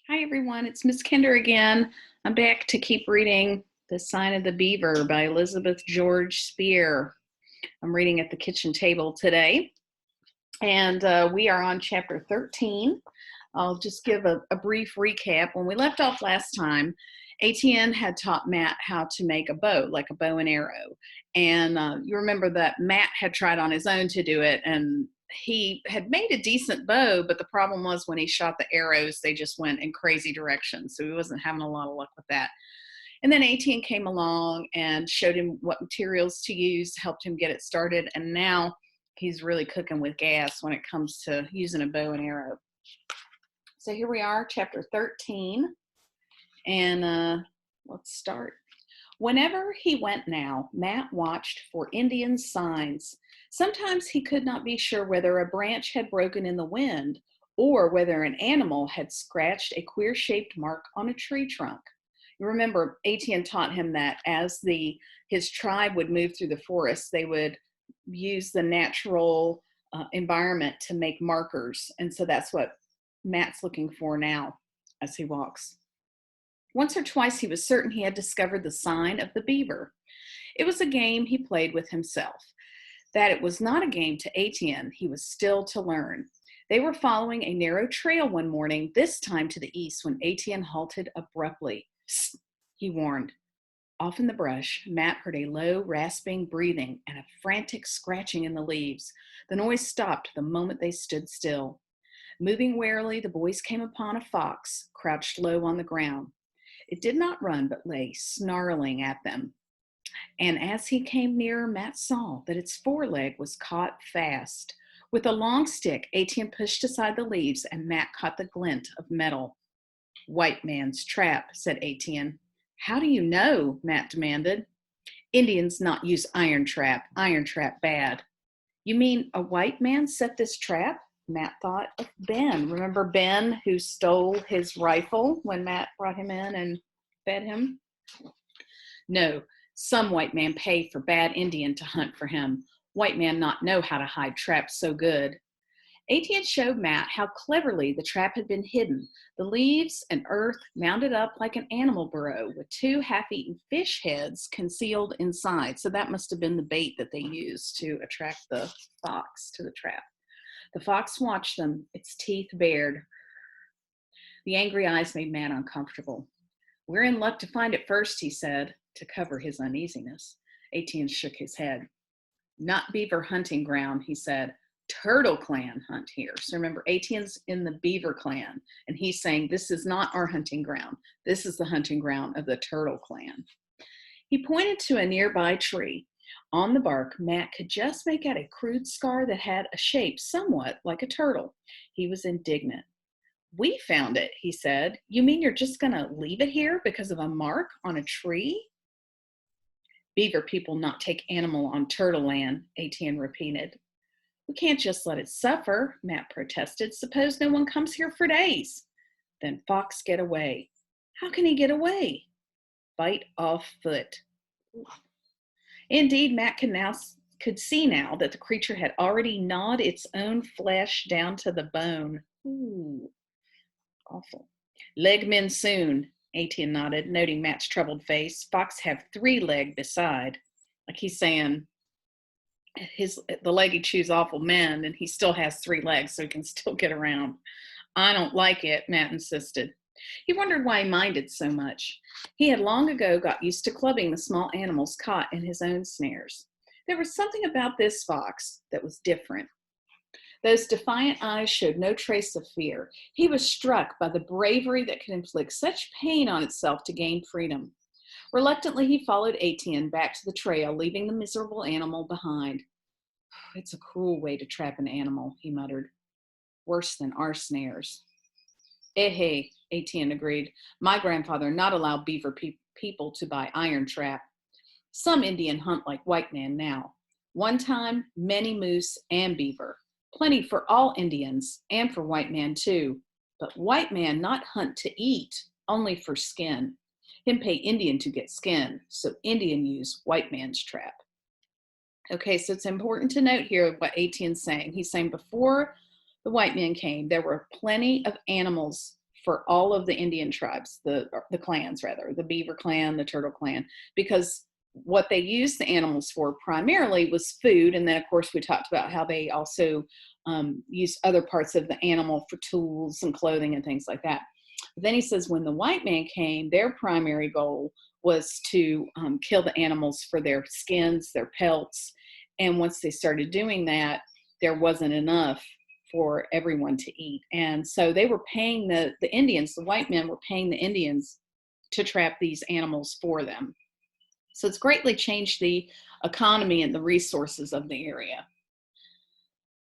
Hi everyone, it's Miss Kinder again. I'm back to keep reading The Sign of the Beaver by Elizabeth George Speare. I'm reading at the kitchen table today, and we are on chapter 13. I'll just give a brief recap. When we left off last time, Etienne had taught Matt how to make a bow, like a bow and arrow. And you remember that Matt had tried on his own to do it, and he had made a decent bow, but the problem was when he shot the arrows, they just went in crazy directions. So he wasn't having a lot of luck with that. And then Etienne came along and showed him what materials to use, helped him get it started. And now he's really cooking with gas when it comes to using a bow and arrow. So here we are, chapter 13. And let's start. Whenever he went now, Matt watched for Indian signs. Sometimes he could not be sure whether a branch had broken in the wind or whether an animal had scratched a queer-shaped mark on a tree trunk. You remember, Etienne taught him that as his tribe would move through the forest, they would use the natural environment to make markers. And so that's what Matt's looking for now as he walks. Once or twice he was certain he had discovered the sign of the beaver. It was a game he played with himself. That it was not a game to Etienne, he was still to learn. They were following a narrow trail one morning, this time to the east, when Etienne halted abruptly. "Psst," he warned. Off in the brush, Matt heard a low, rasping breathing and a frantic scratching in the leaves. The noise stopped the moment they stood still. Moving warily, the boys came upon a fox, crouched low on the ground. It did not run, but lay snarling at them. And as he came nearer, Matt saw that its foreleg was caught fast. With a long stick, Etienne pushed aside the leaves, and Matt caught the glint of metal. "White man's trap," said Etienne. "How do you know?" Matt demanded. "Indians not use iron trap bad." "You mean a white man set this trap?" Matt thought of Ben. Remember Ben, who stole his rifle when Matt brought him in and fed him? "No, some white man pay for bad Indian to hunt for him. White man not know how to hide traps so good." Etienne showed Matt how cleverly the trap had been hidden. The leaves and earth mounded up like an animal burrow with two half-eaten fish heads concealed inside. So that must have been the bait that they used to attract the fox to the trap. The fox watched them, its teeth bared. The angry eyes made Matt uncomfortable. "We're in luck to find it first," he said, to cover his uneasiness. Etienne shook his head. "Not beaver hunting ground," he said. "Turtle clan hunt here." So remember, Etienne's in the Beaver clan, and he's saying, this is not our hunting ground. This is the hunting ground of the Turtle clan. He pointed to a nearby tree. On the bark, Matt could just make out a crude scar that had a shape somewhat like a turtle. He was indignant. "We found it," he said. "You mean you're just going to leave it here because of a mark on a tree?" "Beaver people not take animal on turtle land," Etienne repeated. "We can't just let it suffer," Matt protested. "Suppose no one comes here for days." "Then fox get away." "How can he get away?" "Bite off foot." Indeed, Matt could see now that the creature had already gnawed its own flesh down to the bone. Ooh, awful. "Leg men soon," Etienne nodded, noting Matt's troubled face. "Fox have 3 leg beside." Like he's saying the leg he chews off will mend, and he still has 3 legs, so he can still get around. "I don't like it," Matt insisted. He wondered why he minded so much. He had long ago got used to clubbing the small animals caught in his own snares. There was something about this fox that was different. Those defiant eyes showed no trace of fear. He was struck by the bravery that could inflict such pain on itself to gain freedom. Reluctantly, he followed Etienne back to the trail, leaving the miserable animal behind. "It's a cruel way to trap an animal," he muttered. "Worse than our snares." "Eh, Etienne agreed. "My grandfather not allow beaver people to buy iron trap. Some Indian hunt like white man now. One time, many moose and beaver. Plenty for all Indians and for white man too. But white man not hunt to eat, only for skin. Him pay Indian to get skin, so Indian use white man's trap." Okay, so it's important to note here what Etienne's saying. He's saying before the white men came, there were plenty of animals for all of the Indian tribes, the clans rather, the Beaver clan, the Turtle clan, because what they used the animals for primarily was food. And then of course we talked about how they also used other parts of the animal for tools and clothing and things like that. But then he says when the white man came, their primary goal was to kill the animals for their skins, their pelts. And once they started doing that, there wasn't enough for everyone to eat. And so they were paying the Indians, the white men were paying the Indians to trap these animals for them. So it's greatly changed the economy and the resources of the area.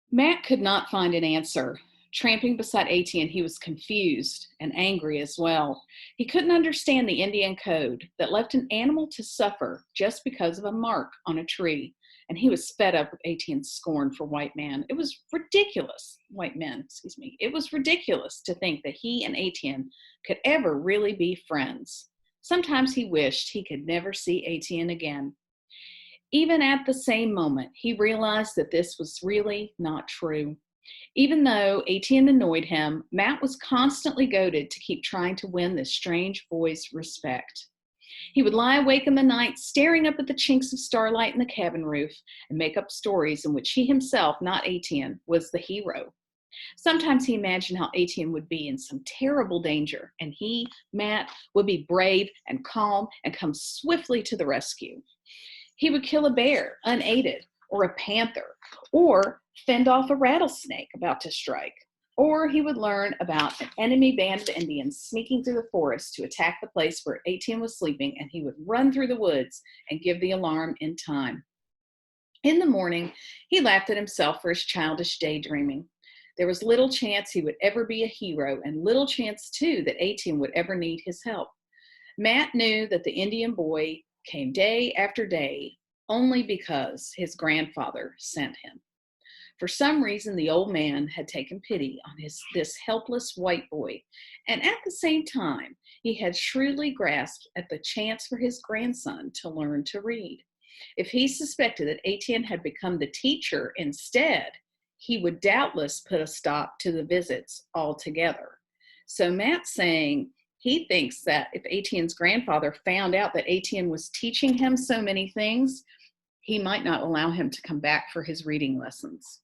Matt could not find an answer. Tramping beside Etienne, he was confused and angry as well. He couldn't understand the Indian code that left an animal to suffer just because of a mark on a tree. And he was fed up with Etienne's scorn for white men. It was ridiculous, white men, excuse me. It was ridiculous to think that he and Etienne could ever really be friends. Sometimes he wished he could never see Etienne again. Even at the same moment, he realized that this was really not true. Even though Etienne annoyed him, Matt was constantly goaded to keep trying to win this strange boy's respect. He would lie awake in the night, staring up at the chinks of starlight in the cabin roof, and make up stories in which he himself, not Etienne, was the hero. Sometimes he imagined how Etienne would be in some terrible danger, and he, Matt, would be brave and calm and come swiftly to the rescue. He would kill a bear unaided, or a panther, or fend off a rattlesnake about to strike. Or he would learn about an enemy band of Indians sneaking through the forest to attack the place where Etienne was sleeping, and he would run through the woods and give the alarm in time. In the morning, he laughed at himself for his childish daydreaming. There was little chance he would ever be a hero, and little chance, too, that Etienne would ever need his help. Matt knew that the Indian boy came day after day only because his grandfather sent him. For some reason, the old man had taken pity on this helpless white boy, and at the same time, he had shrewdly grasped at the chance for his grandson to learn to read. If he suspected that Etienne had become the teacher instead, he would doubtless put a stop to the visits altogether. So Matt's saying he thinks that if Etienne's grandfather found out that Etienne was teaching him so many things, he might not allow him to come back for his reading lessons.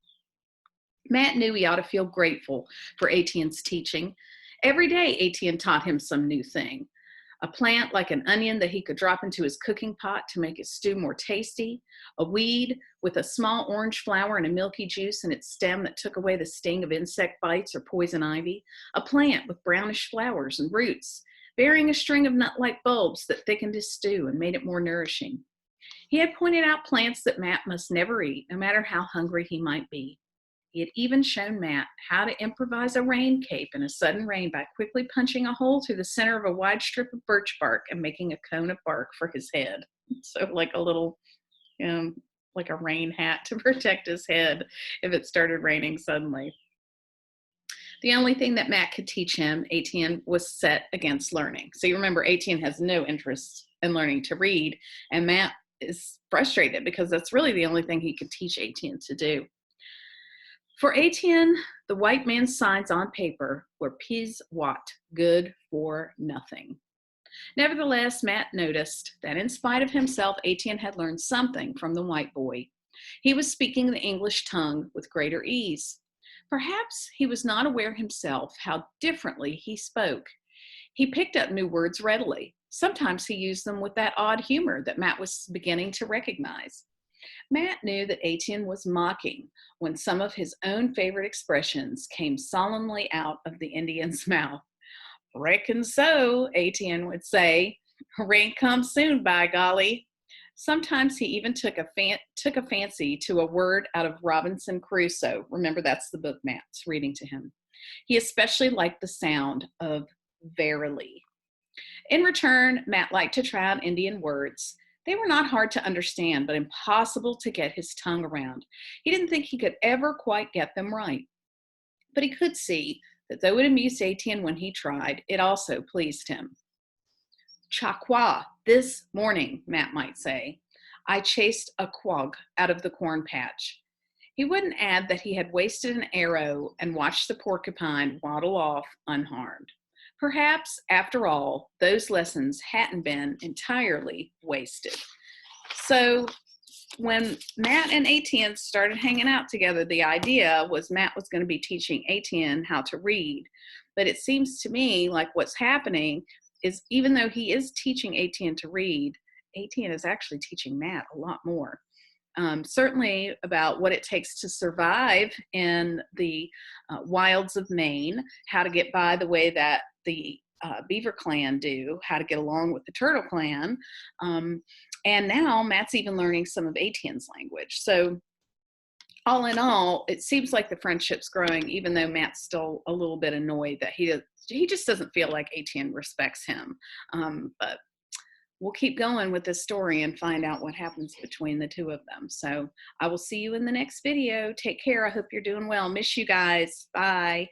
Matt knew he ought to feel grateful for Etienne's teaching. Every day, Etienne taught him some new thing. A plant like an onion that he could drop into his cooking pot to make his stew more tasty. A weed with a small orange flower and a milky juice in its stem that took away the sting of insect bites or poison ivy. A plant with brownish flowers and roots, bearing a string of nut-like bulbs that thickened his stew and made it more nourishing. He had pointed out plants that Matt must never eat, no matter how hungry he might be. He had even shown Matt how to improvise a rain cape in a sudden rain by quickly punching a hole through the center of a wide strip of birch bark and making a cone of bark for his head. So like a little, like a rain hat to protect his head if it started raining suddenly. The only thing that Matt could teach him, Etienne, was set against learning. So you remember, Etienne has no interest in learning to read, and Matt is frustrated because that's really the only thing he could teach Etienne to do. For Etienne, the white man's signs on paper were pis wat, good for nothing. Nevertheless, Matt noticed that in spite of himself, Etienne had learned something from the white boy. He was speaking the English tongue with greater ease. Perhaps he was not aware himself how differently he spoke. He picked up new words readily. Sometimes he used them with that odd humor that Matt was beginning to recognize. Matt knew that Etienne was mocking when some of his own favorite expressions came solemnly out of the Indian's mouth. "Reckon so," Etienne would say. "Rain comes soon, by golly." Sometimes he even took a fancy to a word out of Robinson Crusoe. Remember, that's the book Matt's reading to him. He especially liked the sound of verily. In return, Matt liked to try out Indian words. They were not hard to understand, but impossible to get his tongue around. He didn't think he could ever quite get them right. But he could see that though it amused Etienne when he tried, it also pleased him. "Chakwa, this morning," Matt might say, "I chased a quag out of the corn patch." He wouldn't add that he had wasted an arrow and watched the porcupine waddle off unharmed. perhaps, after all, those lessons hadn't been entirely wasted. So when Matt and Etienne started hanging out together, the idea was Matt was going to be teaching Etienne how to read. But it seems to me like what's happening is even though he is teaching Etienne to read, Etienne is actually teaching Matt a lot more. Certainly about what it takes to survive in the wilds of Maine, how to get by the way that the Beaver clan do, how to get along with the Turtle clan. And now Matt's even learning some of Etienne's language. So all in all, it seems like the friendship's growing, even though Matt's still a little bit annoyed that he just doesn't feel like Etienne respects him. But we'll keep going with this story and find out what happens between the two of them. So I will see you in the next video. Take care. I hope you're doing well. Miss you guys. Bye.